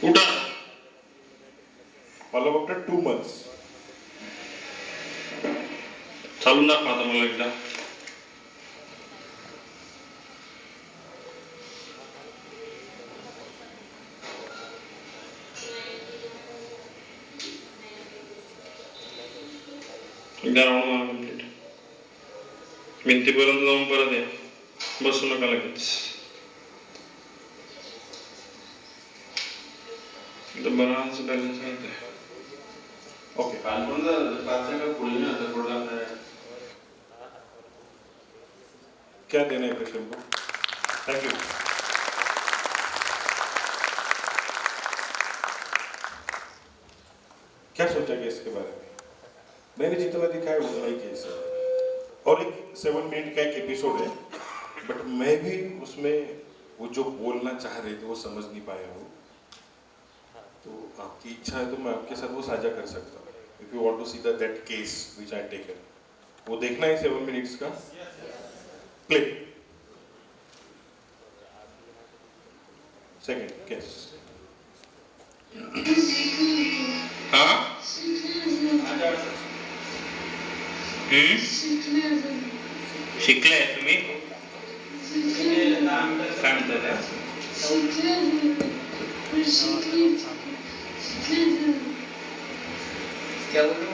कुठं मला फक्त 2 months. चालून दाखवा आता मला एकदा. एकदा राऊंड मारा कंप्लीट. भिंतीपर्यंत जाऊन परत या. बसू नका लगेच. बराच बॅलन्स आहे. ओके. क्या देना है पेशेंट को? Thank you. क्या सोचा कि इसके बारे में? मैंने जितना दिखा है उतना ही केस है और एक 7 मिनट का एक एपिसोड है, बट मैं भी उसमें वो जो बोलना चाह रहे थे वो समझ नहीं पाया हूँ. तो आपकी इच्छा है तो मैं आपके साथ वो साझा कर सकता हूँ. If you want to see that case which I taken, वो देखना है 7 मिनट्स का. प्ले. Second case. हाँ शिकले तुम्ही काय म्हणतात क्या बोल रहे हो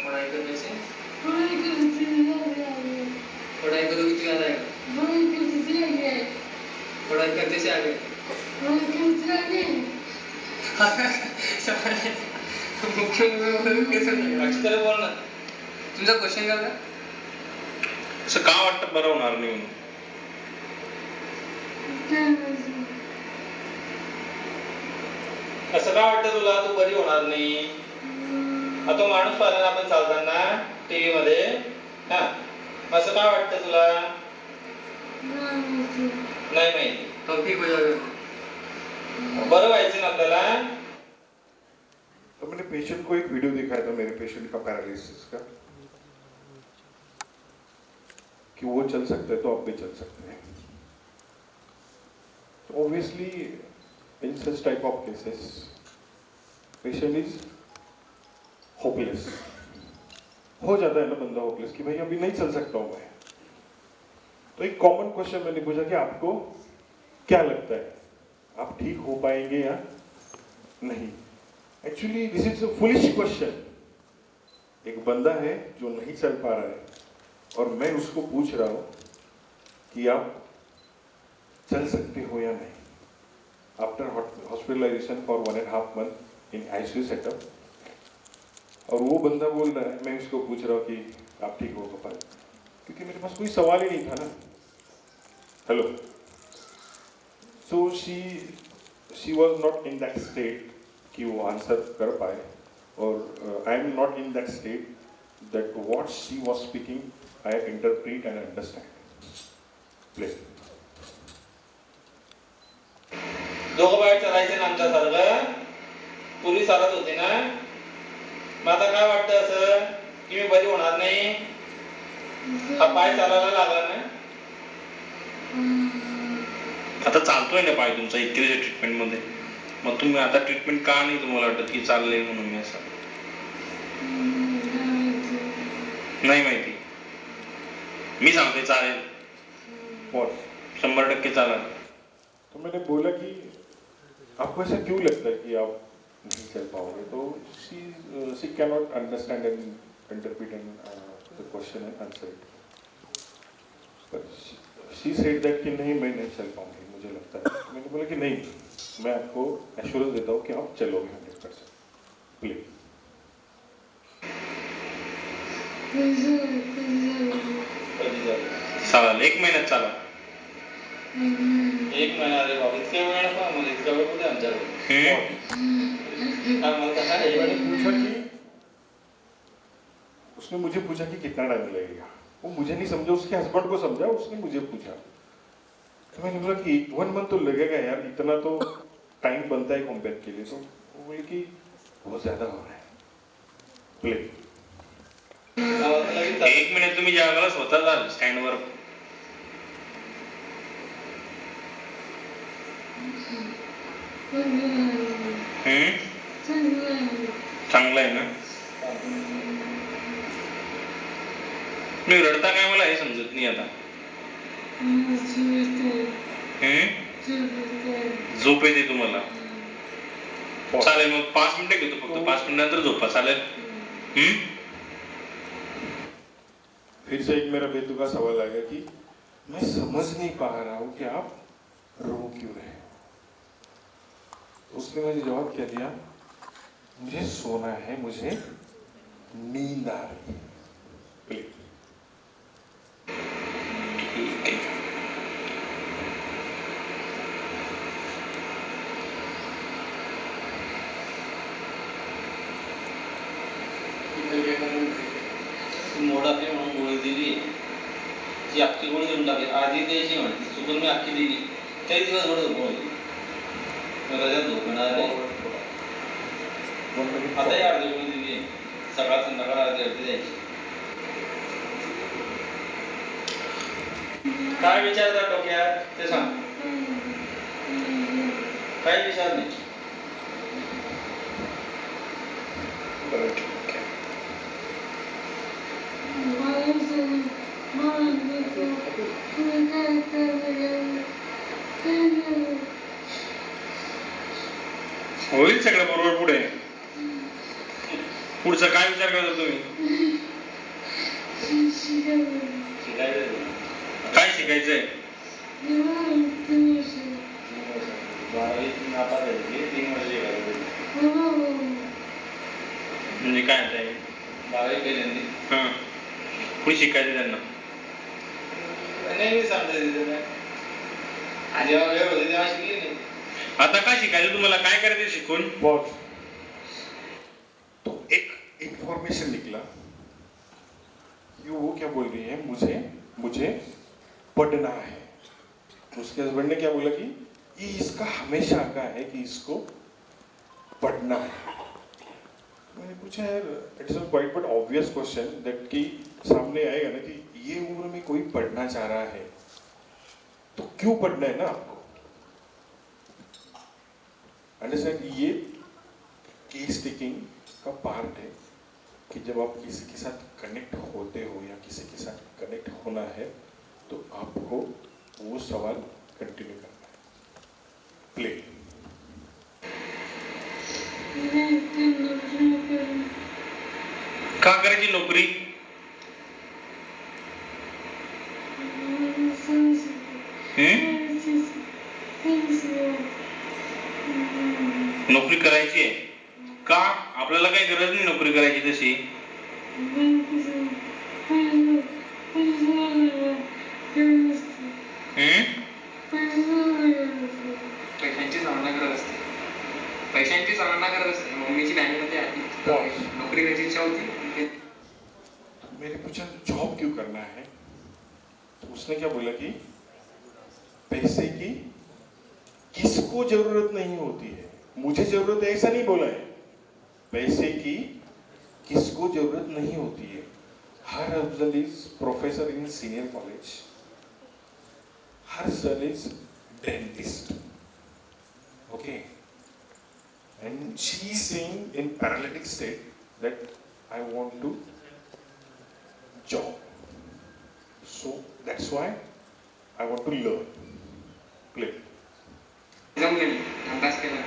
पढ़ाई करने से पढ़ाई करोगे तो याद आएगा पढ़ाई करने से आगे अच्छी तरह बोलना तुमचा क्वेश्चन काय होता असं का वाटतं बरं होणार नाही म्हणून असं का वाटतं तुला तू बरी होणार नाही आता माणूस पाहिला आपण चालताना टीव्ही मध्ये हा असं का वाटतं तुला नाही माहिती तो ठीक हो जाएगा बरं व्हायचं ना आपल्याला. तो मैंने पेशेंट को एक वीडियो दिखाया था मेरे पेशेंट का पैरालिसिस का, कि वो चल सकते हैं तो आप भी चल सकते हैं. तो obviously in such type of cases patient is hopeless. हो जाता है ना बंदा होपलेस कि भाई अभी नहीं चल सकता हूं मैं. तो एक कॉमन क्वेश्चन मैंने पूछा कि आपको क्या लगता है आप ठीक हो पाएंगे या नहीं. Actually this is a foolish question. एक बंदा है जो नहीं चल पा रहा है और मैं उसको पूछ रहा हूं कि आप चल सकते हो या नहीं after hospitalization for 1.5 month in ICU setup. और वो बंदा बोल रहा है, मैं उसको पूछ रहा हूँ कि आप ठीक हो पाए, क्योंकि मेरे पास कोई सवाल ही नहीं था ना. Hello. So she was not in that state कि वो आंसर कर पाए, और I am not in that state that what she was speaking I interpret end understand. Play. दोघं बाहेर चालायचे ना आमच्यासारखं पोलीस चालत होते ना मग आता काय वाटतं असं की मी बरी होणार नाही हा पाय चालायला लागला ना आता चालतोय ना पाय तुमचा इतके दिवस ट्रीटमेंट मध्ये, मग तुम्ही आता ट्रीटमेंट का नाही तुम्हाला वाटत की चाललंय म्हणून मी असं नाही माहिती. मी सांगते चालेल बॉस. 100% चालेल. तो मैंने बोला कि आपको ऐसा क्यों लगता है कि आप नहीं चल पाओगे. तो she can not understand and interpret the question and answer it. But she said that कि नहीं मैं नहीं चल पाऊंगी मुझे लगता है. मैंने बोला कि नहीं, मैं आपको एश्योरेंस देता हूँ कि आप चलोगे 100%. प्ले. चालेल 1 महिन्यात चालेल. 1 महिना अरे बाबा इतक्या वेळ नको आम्हाला इतक्या वेळ कुठे आमच्याकडे आम्हाला काय मैंने पूछा कि उसने मुझे पूछा कि कितना टाइम लगेगा. वो मुझे नहीं समझा, उसके हस्बैंड को समझा, उसने मुझे पूछा. तो मैंने बोला कि 1 month तो लगेगा यार, इतना तो टाइम बनता है कॉम्पेक्ट के लिए. तो वो बोले कि बहुत ज्यादा हो रहा है. प्ले. लगेच 1 मिनिट तुम्ही जागाला स्वतः जाल स्टँडवर. चांगलं आहे ना. तुम्ही रडता काय मला हे समजत नाही आता. झोप येते तुम्हाला. चालेल मग 5 मिनिटं घेतो फक्त. 5 मिनिटानंतर झोपा. चालेल. फिर से एक मेरा बेतुका सवाल आएगा कि मैं समझ नहीं पा रहा हूं कि आप रो क्यों रहे. उसने मुझे जवाब क्या दिया, मुझे सोना है, मुझे नींद आ रही है. प्लीज. ठीक आहे. मोडापे म्हणून गोळी दिली, ती अख्खी गोळी देऊन टाकली. आधी द्यायची म्हणते चुकून मी अख्खी दिली, काही दिवस गोळी गोळी रजात झोपणार आहे. आताही अर्धी गोळी दिली, सकाळ संध्याकाळ अर्धी द्यायची. काय विचारता डोक्यात ते सांग. काही विचार नाही. बरं ठीक आहे. होईल सगळं बरोबर. पुढे पुढचा काय विचार करता तुम्ही. शिकायचं काय शिकायचंय. 12वी नापास झाली, 3 वर्ष शिकायचं. म्हणजे काय आहे 12वी केली हा पुढे शिकायचं त्यांना. नेहमी सांगते जेव्हा वेळ होती तेव्हा शिकली नाही. आता काय शिकायचं तुम्हाला. काय करायचं शिकून. पॉज. तो एक इंफॉर्मेशन निकला कि वो क्या बोल रही है, मुझे पढ़ना है. उसके हस्बैंड ने क्या बोला कि ये इसका हमेशा का है कि इसको पढ़ना है. मैंने पूछा यार, it's a quite but obvious question that कि सामने आएगा ना कि ये उम्र में कोई पढ़ना चाह रहा है तो क्यों पढ़ना है ना आपको. अंडरस्टैंड. ये केस टेकिंग का पार्ट है कि जब आप किसी के साथ कनेक्ट होते हो या किसी के साथ कनेक्ट होना है तो आपको वो सवाल कंटिन्यू करना है. प्ले. का करायची नोकरी. नोकरी करायची आहे का. आपल्याला काही गरज नाही नोकरी करायची तशी. पैशांची चालना करत असते. पैशांची चालना करत असते. मम्मीची बँकेमध्ये आली नोकरी करायची इच्छा होती. मैंने पूछा जॉब क्यों करना है तो उसने क्या बोला कि पैसे की किसको जरूरत नहीं होती है. मुझे जरूरत है ऐसा नहीं बोला है. पैसे की किसको जरूरत नहीं होती है. Her Afzal is professor in senior college. Her son is dentist. Okay. And she is saying in paralytic state that I want to job. So that's why I want to learn. Play. जमले मी अभ्यास केला.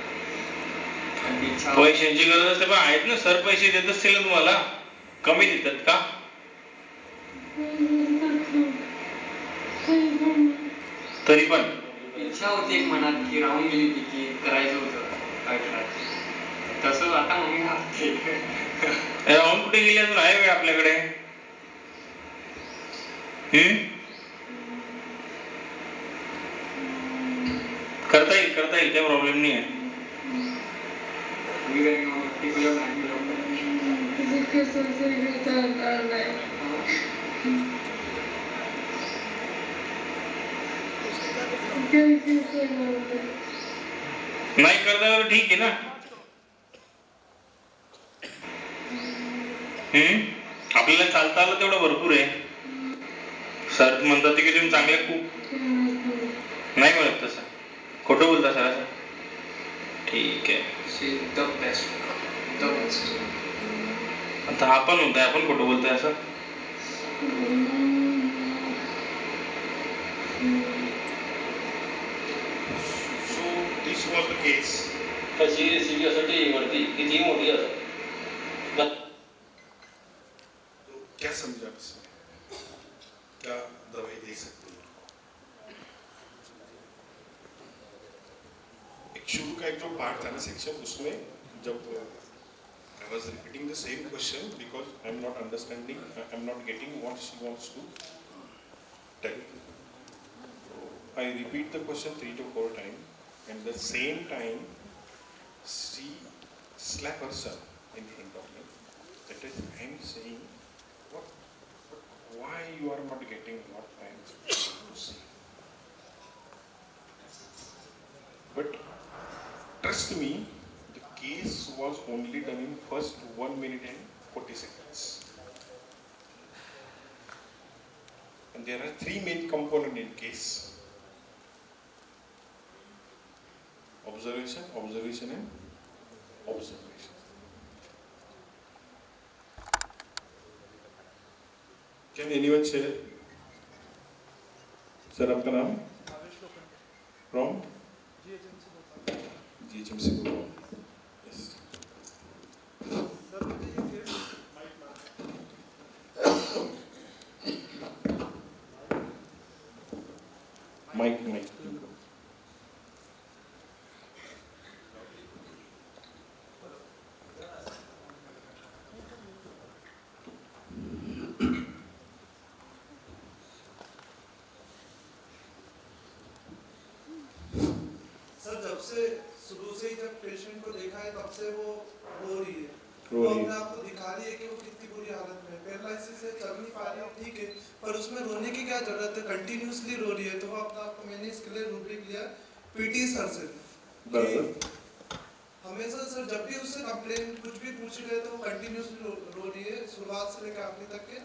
आणि इच्छा पैशांची गरज असते पण आहेत ना सर. पैसे देत असतील ना तुम्हाला. कमी देतात का. तरी पण इच्छा होती एक मनात की राहून गेली ती की करायचं होतं काय करायचं. तसं आता मम्मी राहते. राहून कुठे गेले अजून आहे वेळ आपल्याकडे. करता येईल काही प्रॉब्लेम नाही आहे. मी काय मग ती तुझ्या भांडी नाही करता तर ठीक आहे ना. आपल्याला चालता आलं तेवढं भरपूर आहे. सर म्हणतात की तुम्ही चांगले खूप नाही म्हणत तसं. खोटं बोलता सर असं. ठीक आहे. शी द बेस्ट, द बेस्ट. आता आपण म्हणतोय आपण खोटं बोलतोय असं. So this was the case. कशी रेसिपी असं टीव्हीवरती किती मोठी असं तो क्या समझा आप इसमें? क्या दवाई दे सकते हैं? एक शुरू का एक जो पार्ट था ना सेक्शन, उसमें जब I was repeating the same question because I am not understanding, I am not getting what she wants to tell. So I repeat the question 3 to 4 times, and the same time she slap her son in front of me. That is, I am saying, why you are not getting what I am trying to say? But trust me, the case was only done in first 1 minute and 40 seconds. And there are 3 main components in case. Observation, observation and observation. Can anyone share? Sir, आपका नाम? From? GHMC Gurgaon. Yes. Mike. Sir जब से शुरू से ही जब patient को देखा है तब से वो रो रही है। रो वो रही है। अपने आप को दिखा रही है कि वो कितनी बुरी हालत में है। पैरालिसिस से चल नहीं पा रही है, ठीक है, पर उसमें रोने की क्या जरूरत है? कंटिन्यूसली रो रही है। तो वो अपने आप को, मैंने इसके लिए रूब्रिक लिया पीटी सर से बराबर। हमेशा सर जब भी उससे कंप्लेन कुछ भी पूछ रहे तो वो कंटिन्यूसली रो रही है, शुरुआत से लेकर आखिरी तक के।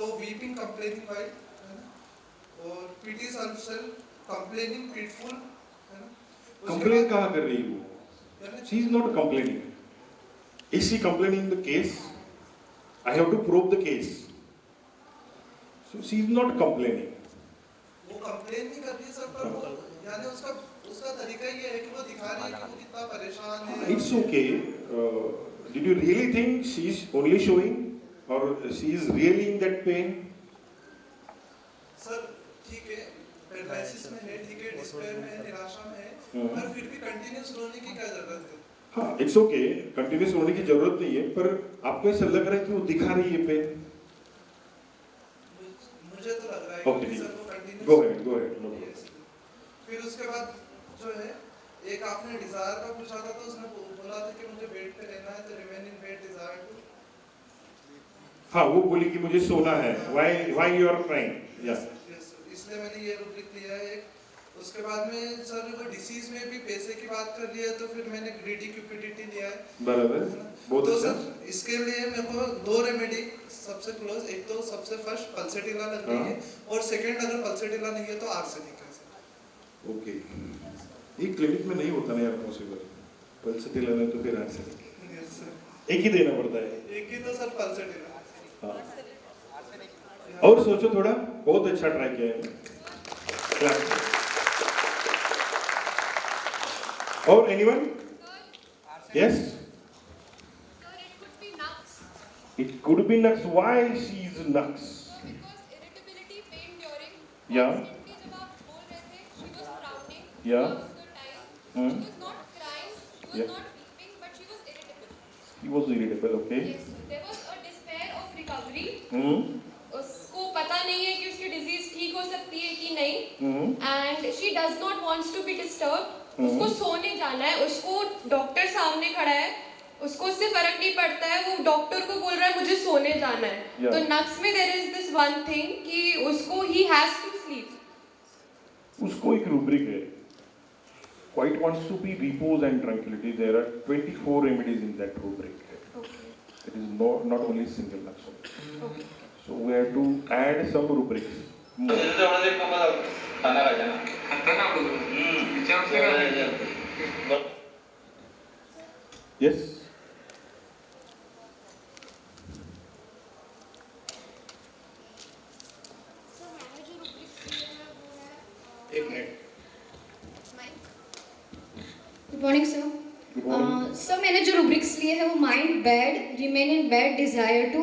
तो वीपिंग कंप्लेनिंग वाइल है ना, और पीटी सर से कंप्लेनिंग पीटफुल है ना। Complain कहाँ कर रही है वो? She is not complaining. Is she complaining the case? I have to prove the case. So she is not complaining. वो कंप्लेन नहीं कर रही है सर, पर वो यानी उसका तरीका ये है कि वो दिखा रही है कि वो कितना परेशान है। It's okay. Did you really think she is only showing, or she is really in that pain? Sir ठीक है, पैरालिसिस में है, ठीक है, डिस्पेयर में है, निराशा में है, पर फिर भी कंटिन्यूस रोने की क्या जरूरत है? हाँ, it's okay. कंटिन्यूस होने की जरूरत नहीं है, पर आपको ऐसा लग रहा है कि वो दिखा रही है पेन? मुझे तो लग रहा है Okay, कि ठीक सर वो है. Continuous. Go ahead. No problem. फिर उसके बाद जो है, एक आपने डिजायर का पूछा था, तो उसने बोला था कि मुझे बेड पे रहना है, तो remain in bed desire to. हाँ, वो बोली कि मुझे सोना है. Why you are crying? Yeah. इसलिए मैंने ये रूब्रिक लिया है एक। उसके बाद में सर वो डिसीज में भी पैसे की बात कर रही है, तो फिर मैंने ग्रीडी क्यूपिडिटी लिया है। बराबर. बहुत तो अच्छा. सर इसके लिए मेरे को 2 रेमेडी सबसे क्लोज, एक तो सबसे फर्स्ट पल्सेटिला लग रही है, और सेकंड अगर पल्सेटिला नहीं है तो आर्सेनिक है सर। ओके. ये क्लिनिक में नहीं होता ना यार पॉसिबल. पल्सेटिला नहीं तो फिर आर्सेनिक. यस सर, एक ही देना पड़ता है. एक ही तो सर पल्सेटिला। हाँ. और सोचो थोड़ा. बहुत अच्छा ट्राई किया है. Clap. और anyone? Yes. Sir, it could be nux. It could be nux. Why she is nux? So because irritability, pain during. Yeah. Constantly जब आप बोल रहे थे, she was frowning. Yeah. Most of the time. Hmm. She was not crying. She was Yeah. not weeping, but she was irritable. He was irritable. Okay. Yes. There was a despair of recovery. उसको पता नहीं है कि उसकी disease ठीक हो सकती है कि नहीं. And she does not wants to be disturbed. उसको सोने जाना है, उसको डॉक्टर सामने खड़ा है, उसको उससे फर्क नहीं पड़ता है, वो डॉक्टर को बोल रहा है मुझे सोने जाना है. Yeah. तो नक्स में there is this one thing कि उसको ही हैज टू स्लीप. उसको एक रूब्रिक है. Quite wants to be repose and tranquility. There are 24 remedies in that rubric. Okay. It is not only single Naxos. So we have to add some rubrics. more. तेवढं एक नको जाऊ खाना खायच्या ना आता ना बघू विचार Yes. एक minute good morning sir. Good morning. Sir मैंने जो रुब्रिक्स लिए हैं वो mind bed, remain in bed, desire to,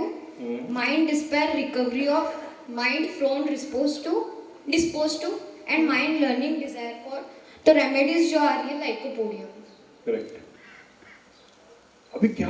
mind despair, recovery of, mind frown disposed to and mind learning desire for. तो रेमेडीज जो आ रही है लाइकोपोडियम। Correct. अभी क्या